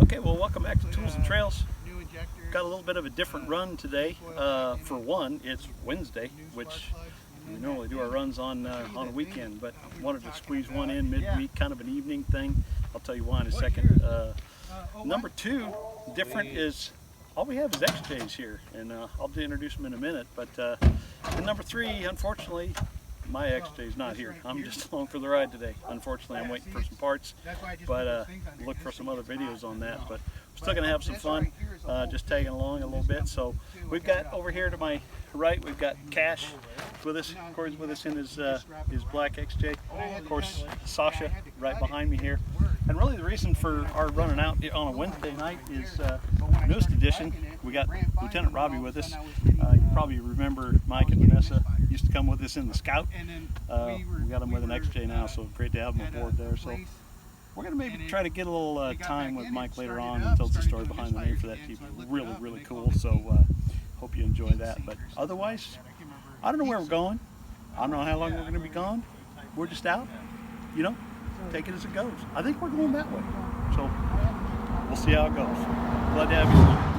Okay, well, welcome back to Tools and Trails. Got a little bit of a different run today. For one, it's Wednesday, which we normally do our runs on a weekend, but wanted to squeeze one in midweek, kind of an evening thing. I'll tell you why in a second. Number two, different is all we have is XJs here, and I'll introduce them in a minute. But and number three, unfortunately, my XJ's not here. I'm just along for the ride today. Unfortunately, I'm waiting for some parts, but look for some other videos on that. But we're still going to have some fun, just tagging along a little bit. So we've got over here to my right, we've got Cash with us. Corey's with us in his black XJ. Of course, Sasha right behind me here. And really the reason for our running out on a Wednesday night is newest edition. We got Lieutenant Robbie with us. You probably remember Mike and Vanessa used to come with us in the Scout. We got them with an XJ now, so great to have them aboard there. So we're going to maybe try to get a little time with Mike later on and tell the story behind the name for that team. Really, really cool. So hope you enjoy that. But otherwise, I don't know where we're going. I don't know how long we're going to be gone. We're just out, you know, take it as it goes. I think we're going that way. So we'll see how it goes. Glad to have you.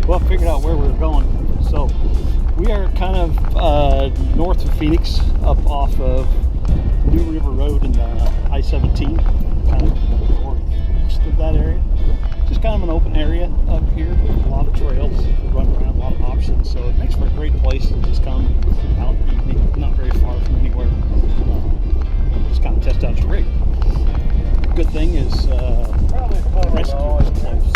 Well, I figured out where we were going. So we are kind of north of Phoenix, up off of New River Road and I-17, kind of northeast of that area. Just kind of an open area up here, a lot of trails, run around, a lot of options. So it makes for a great place to just come out in the evening, not very far from anywhere. Just kind of test out your rig. Good thing is rescue is close.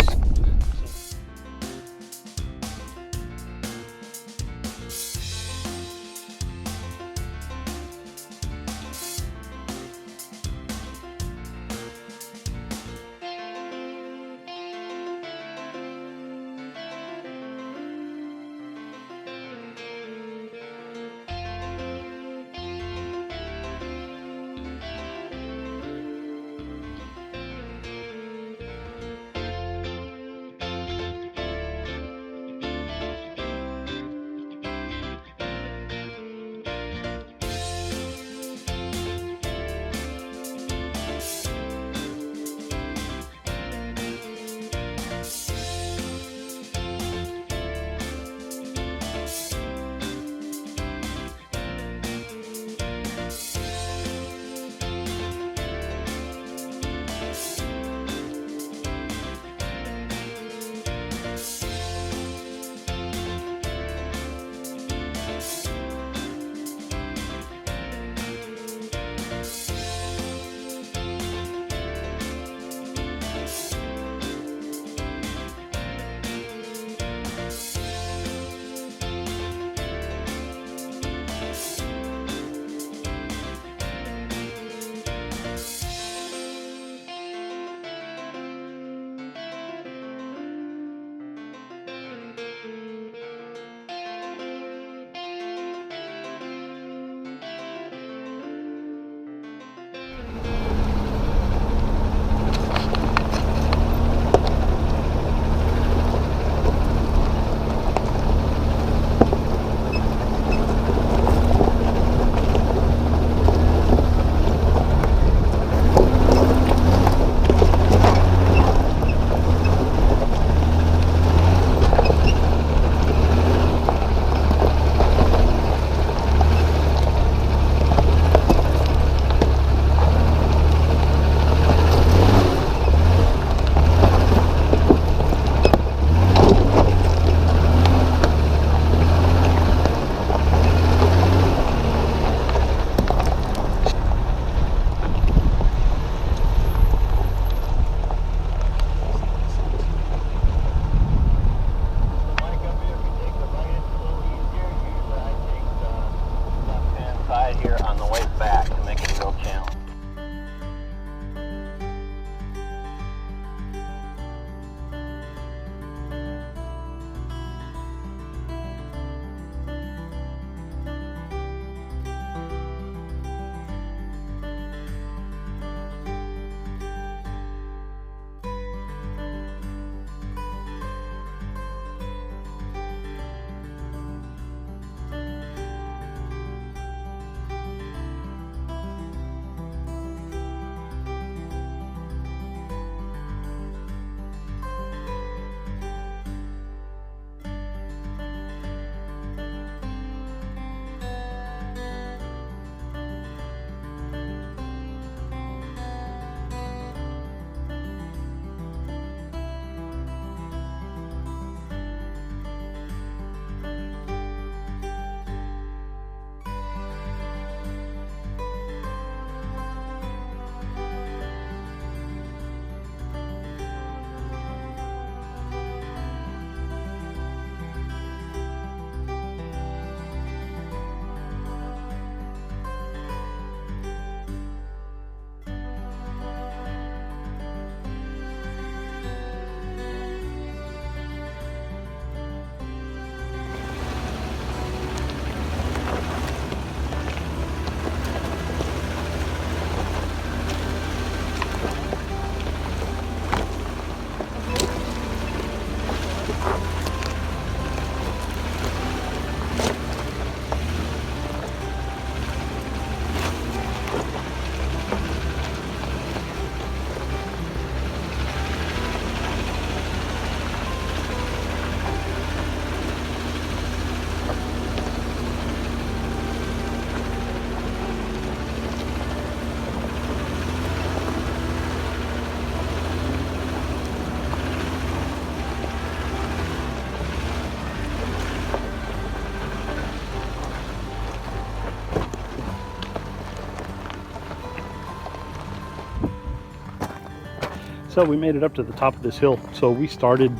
So we made it up to the top of this hill. So we started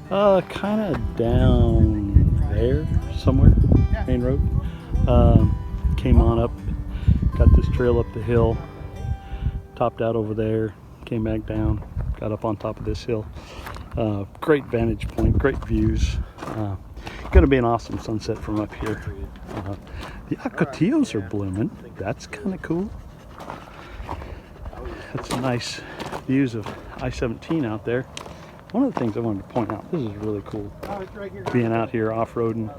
kind of down there somewhere, main road. Came on up, got this trail up the hill, topped out over there, came back down, got up on top of this hill. Great vantage point, great views. Going to be an awesome sunset from up here. The ocotillos are blooming. That's kind of cool. That's some nice views of I-17 out there. One of the things I wanted to point out, this is really cool, being out here off-roading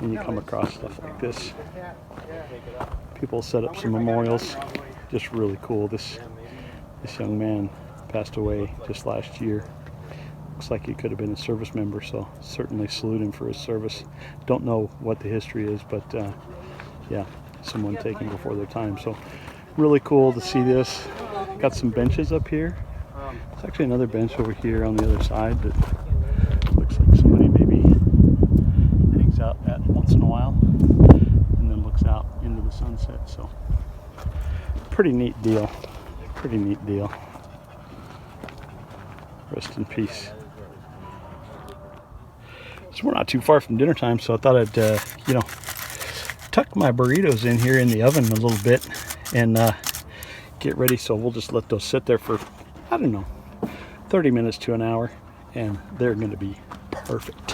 and you come across stuff like this. People set up some memorials. Just really cool. This young man passed away just last year. Looks like he could have been a service member, so certainly salute him for his service. Don't know what the history is, but yeah, someone taken before their time. So really cool to see this. Got some benches up here. There's actually another bench over here on the other side that looks like somebody maybe hangs out at once in a while and then looks out into the sunset. So pretty neat deal. Pretty neat deal. Rest in peace. So we're not too far from dinner time, so I thought I'd, tuck my burritos in here in the oven a little bit and get ready. So we'll just let those sit there for, I don't know, 30 minutes to an hour, and they're going to be perfect.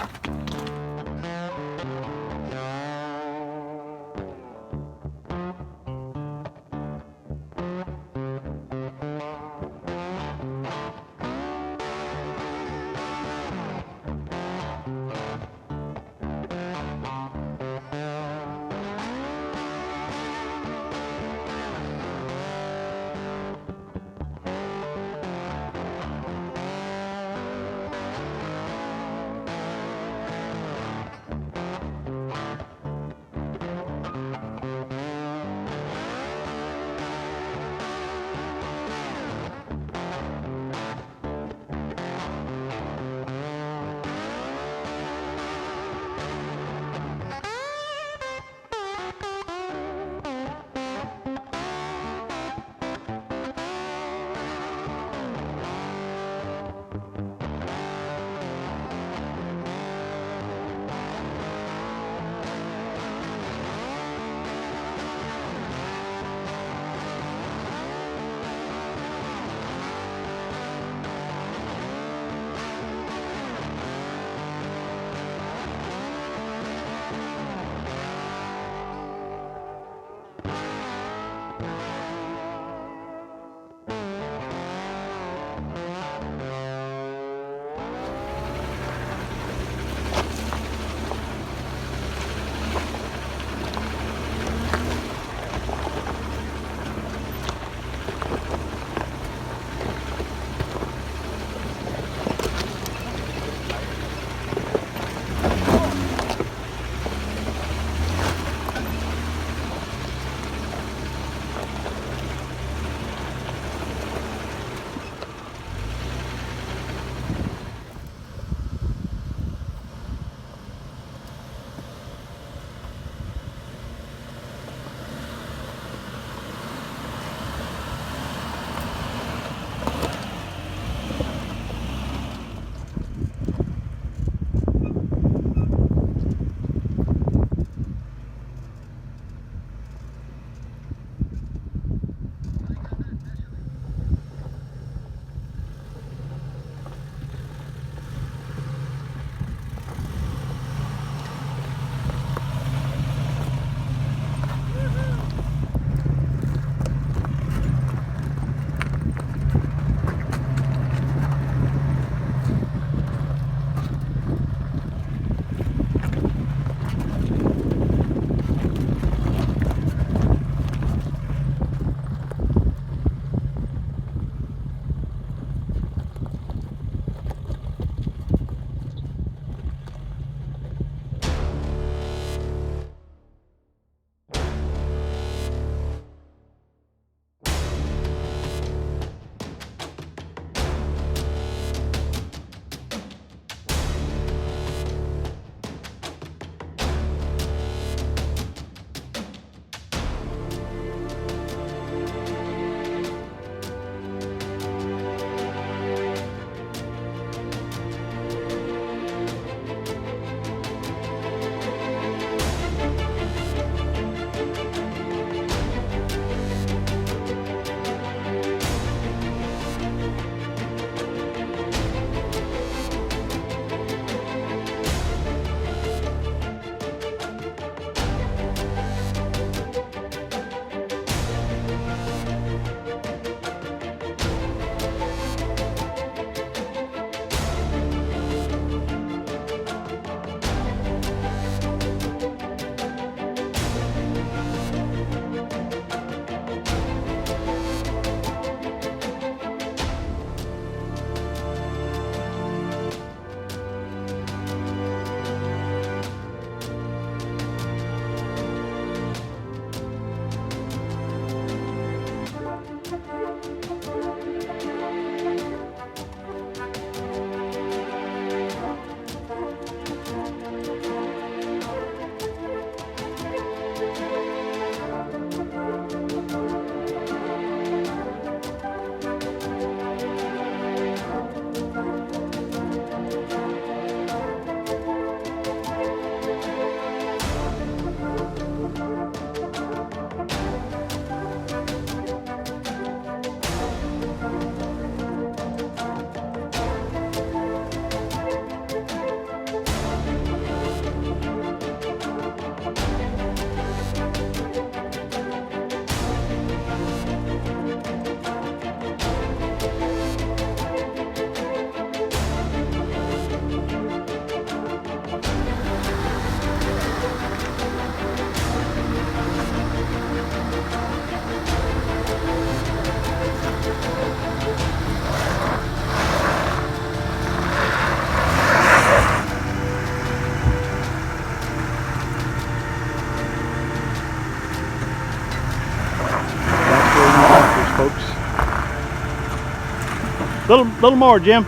Little more, Jim.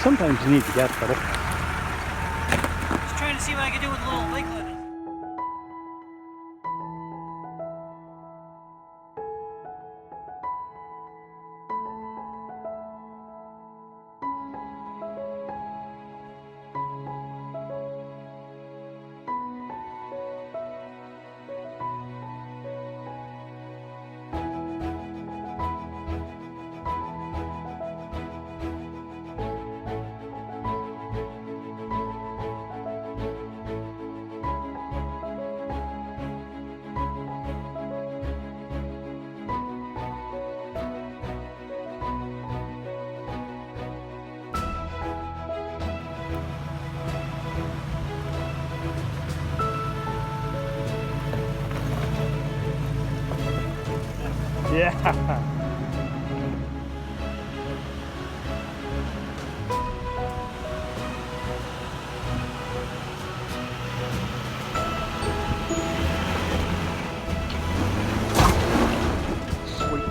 Sometimes you need the gas pedal. Just trying to see what I can do with a little lake limit. Yeah. Sweet.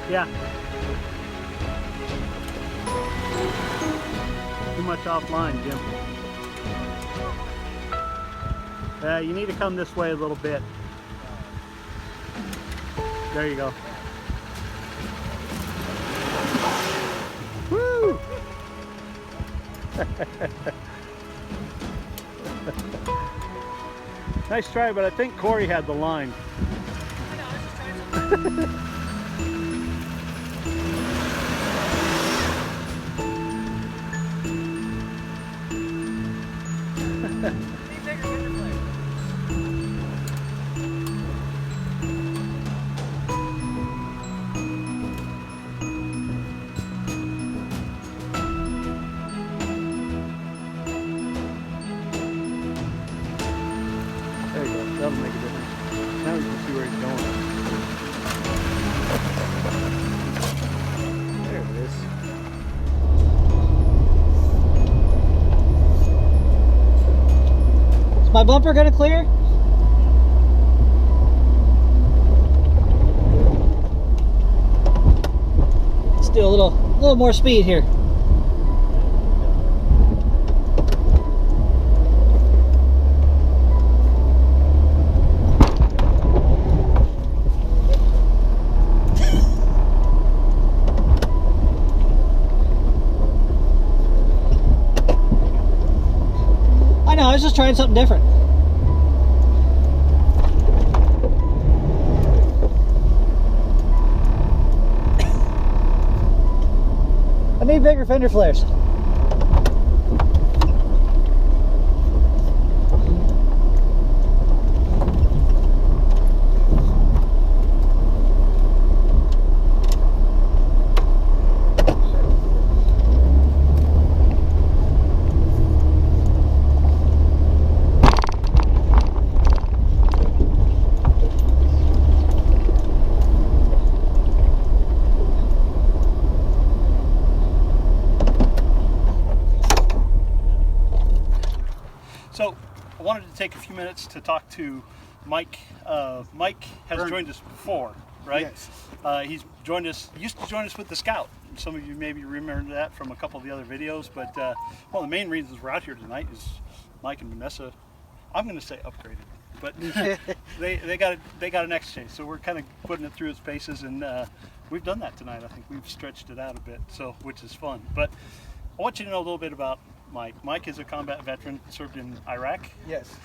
Yeah. Too much offline, Jim. You need to come this way a little bit. There you go. Woo! Nice try, but I think Corey had the line. I know, I was just trying something. There you go. That'll make a difference. Now you can see where he's going. There it is. Is my bumper gonna clear? Let's do a little more speed here. I was just trying something different. I need bigger fender flares. So I wanted to take a few minutes to talk to Mike. Mike has joined us before, right? Yes. He's joined us. He used to join us with the Scout. Some of you maybe remember that from a couple of the other videos. But one of the main reasons we're out here tonight is Mike and Vanessa. I'm going to say upgraded, but they got an X-Chase, so we're kind of putting it through its paces, and we've done that tonight. I think we've stretched it out a bit, so which is fun. But I want you to know a little bit about Mike. Mike is a combat veteran, served in Iraq. Yes.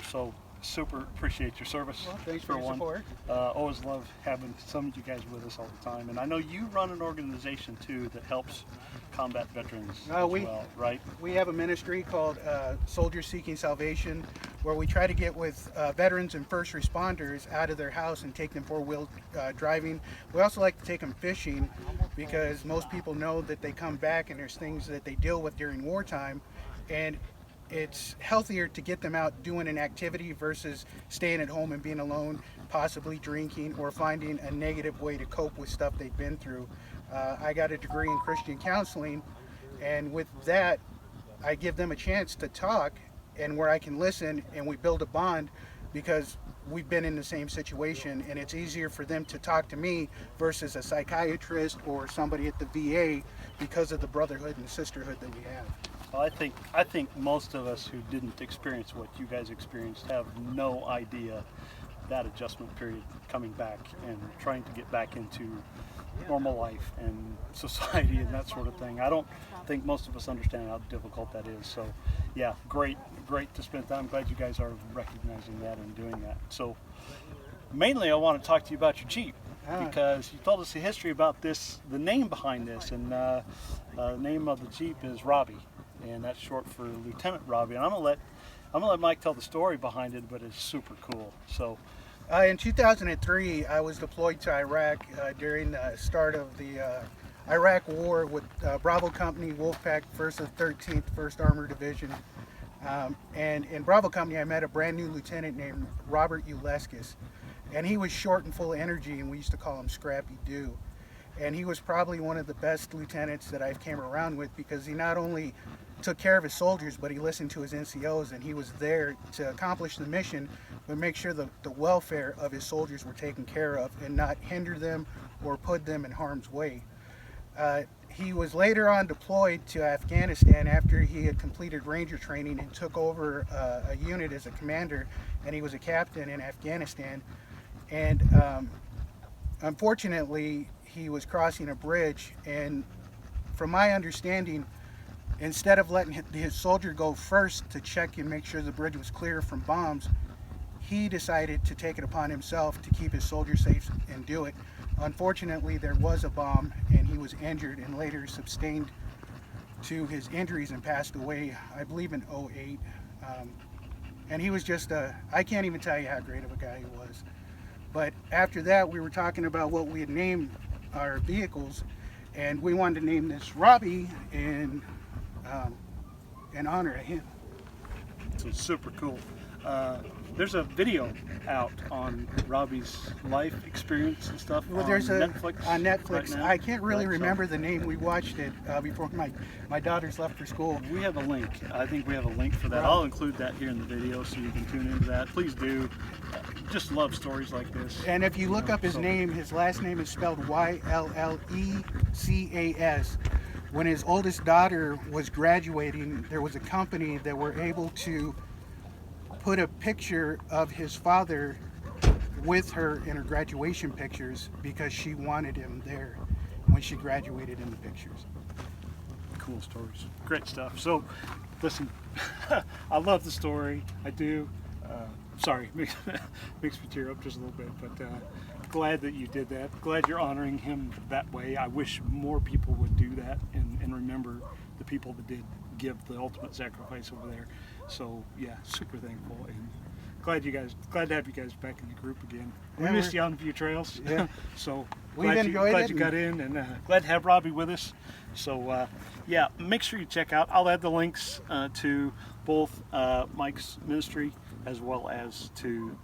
So super appreciate your service. Well, thanks for your support. Always love having some of you guys with us all the time. And I know you run an organization too that helps combat veterans as well, right? We have a ministry called Soldiers Seeking Salvation, where we try to get with veterans and first responders out of their house and take them four-wheel driving. We also like to take them fishing, because most people know that they come back and there's things that they deal with during wartime, and it's healthier to get them out doing an activity versus staying at home and being alone, possibly drinking or finding a negative way to cope with stuff they've been through. I got a degree in Christian counseling, and with that, I give them a chance to talk and where I can listen, and we build a bond because we've been in the same situation, and it's easier for them to talk to me versus a psychiatrist or somebody at the VA because of the brotherhood and sisterhood that we have. Well, I think most of us who didn't experience what you guys experienced have no idea that adjustment period, coming back and trying to get back into normal life and society and that sort of thing. I don't think most of us understand how difficult that is. So yeah, great to spend time. I'm glad you guys are recognizing that and doing that. So mainly I want to talk to you about your Jeep, because you told us the history about this, the name behind this, and the name of the Jeep is Robbie, and that's short for Lieutenant Robbie. And I'm gonna let Mike tell the story behind it, but it's super cool. So in 2003, I was deployed to Iraq during the start of the Iraq War with Bravo Company, Wolfpack, 1st and 13th, 1st Armored Division. And in Bravo Company, I met a brand new lieutenant named Robbie Yllecas. And he was short and full of energy, and we used to call him Scrappy Doo. And he was probably one of the best lieutenants that I've came around with, because he not only took care of his soldiers, but he listened to his NCOs, and he was there to accomplish the mission, but make sure the welfare of his soldiers were taken care of and not hinder them or put them in harm's way. He was later on deployed to Afghanistan after he had completed Ranger training and took over a unit as a commander, and he was a captain in Afghanistan. And unfortunately, he was crossing a bridge, and from my understanding, instead of letting his soldier go first to check and make sure the bridge was clear from bombs, he decided to take it upon himself to keep his soldiers safe and do it. Unfortunately, there was a bomb, and he was injured and later sustained to his injuries and passed away, I believe in '08. And he was just I can't even tell you how great of a guy he was. But after that, we were talking about what we had named our vehicles, and we wanted to name this Robbie in honor of him. so it's super cool. There's a video out on Robbie's life experience and stuff. Well, there's Netflix on Netflix. right now. I can't really Right, so remember the name. We watched it before my daughters left for school. we have a link. I think we have a link for that. I'll include that here in the video so you can tune into that. Please do. Just love stories like this. And if you look up his So- name, his last name is spelled Yllecas. When his oldest daughter was graduating, there was a company that were able to put a picture of his father with her in her graduation pictures because she wanted him there when she graduated in the pictures. Cool stories. Great stuff. So, listen, I love the story. I do. Sorry, makes me tear up just a little bit, but glad that you did that. Glad you're honoring him that way. I wish more people would do that and remember the people that did give the ultimate sacrifice over there. So yeah, super thankful, and glad to have you guys back in the group again. We Yeah, missed you on a few trails. Yeah. So We've enjoyed glad it you got in, and glad to have Robbie with us. So yeah, make sure you check out. I'll add the links to both Mike's ministry as well as to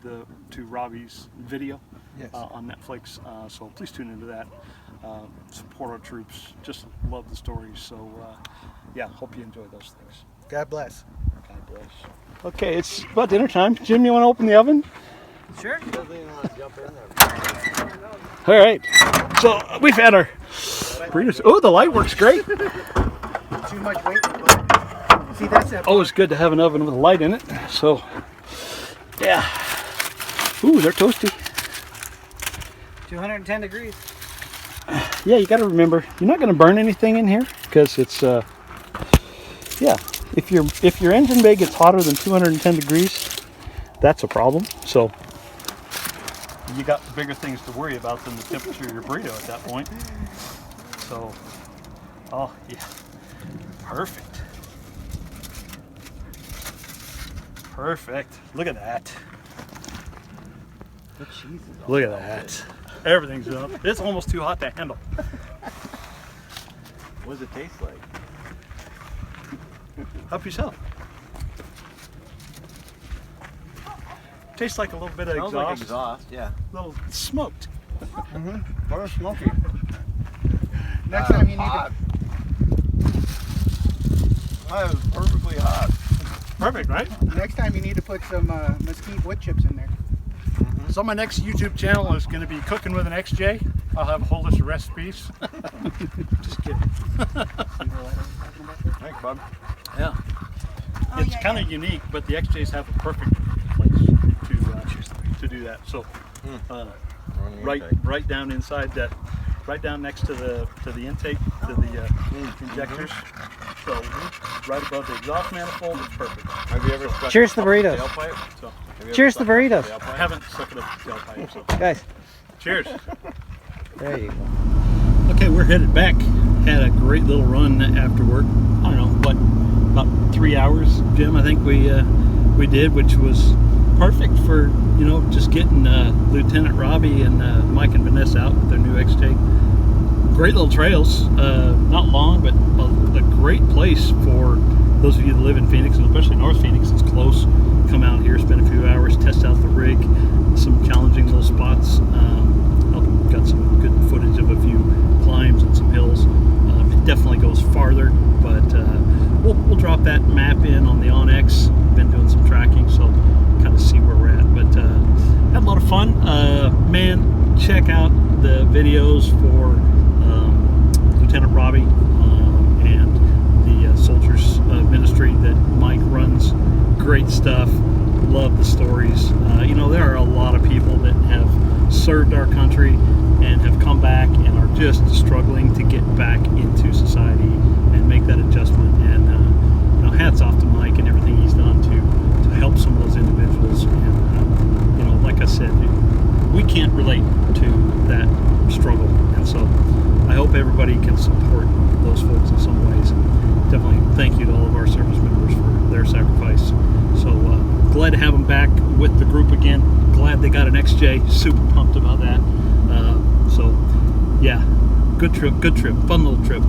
Robbie's video. Yes. On Netflix. So please tune into that. Support our troops. Just love the stories. So yeah, hope you enjoy those things. God bless. God bless. Okay, it's about dinner time. Jim, you want to open the oven? Sure. All right. So we've had our burritos. Oh, the light works great. Too much weight. See, that's that. Always good to have an oven with a light in it. So yeah. Ooh, they're toasty. 210 degrees. Yeah, you got to remember, you're not going to burn anything in here because it's yeah. If your engine bay gets hotter than 210 degrees, that's a problem. So you got bigger things to worry about than the temperature of your burrito at that point. So, oh yeah, perfect. Perfect. Look at that. The cheese is Look at that. Everything's up. It's almost too hot to handle. What does it taste like? Help yourself. Tastes like a little bit of Smells exhaust. like exhaust, yeah. A little smoked. Very smoky. Next time you need hot. That is perfectly hot. Perfect, right? next time you need to put some mesquite wood chips in there. So my next YouTube channel is going to be cooking with an XJ. I'll have a whole list of recipes. Just kidding. Thanks, bud. Yeah. Oh, It's yeah, kind of yeah. unique, but the XJs have a perfect place to do that. So right down inside that, right down next to the intake, to the injectors. So right above the exhaust manifold, it's perfect. Have you ever stuck Cheers to up the the burritos. tailpipe? So Have you ever Cheers to stuck up the burritos. tailpipe? I haven't stuck it up the tailpipe. So Guys, cheers. there you go. Okay, we're headed back. Had a great little run after work. I don't know, what, about 3 hours, Jim, I think we did, which was perfect for, just getting Lieutenant Robbie and Mike and Vanessa out with their new XJ. Great little trails, not long, but a great place for those of you that live in Phoenix, and especially North Phoenix. It's close. Come out here, spend a few hours, test out the rig, some challenging little spots. Got some good footage of a few climbs and some hills. It definitely goes farther, but we'll drop that map in on the OnX. Been doing some tracking, so kind of see where we're at. But had a lot of fun. Man, check out the videos for Lieutenant Robbie and the Soldiers Ministry that Mike runs. Great stuff. Love the stories. There are a lot of people that have served our country and have come back and are just struggling to get back into society and make that adjustment. And hats off to Mike and everything he's done to help some of those individuals. And like I said, we can't relate to that struggle, and so I hope everybody can support those folks in some ways. And definitely thank you to all of our service members for their sacrifice. So glad to have them back with the group again. Glad they got an XJ. Super pumped about that. So yeah, good trip, fun little trip.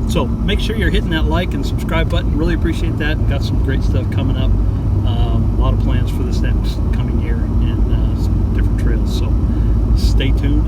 So make sure you're hitting that like and subscribe button. Really appreciate that. Got some great stuff coming up. A lot of plans for this next coming year and some different trails. So stay tuned.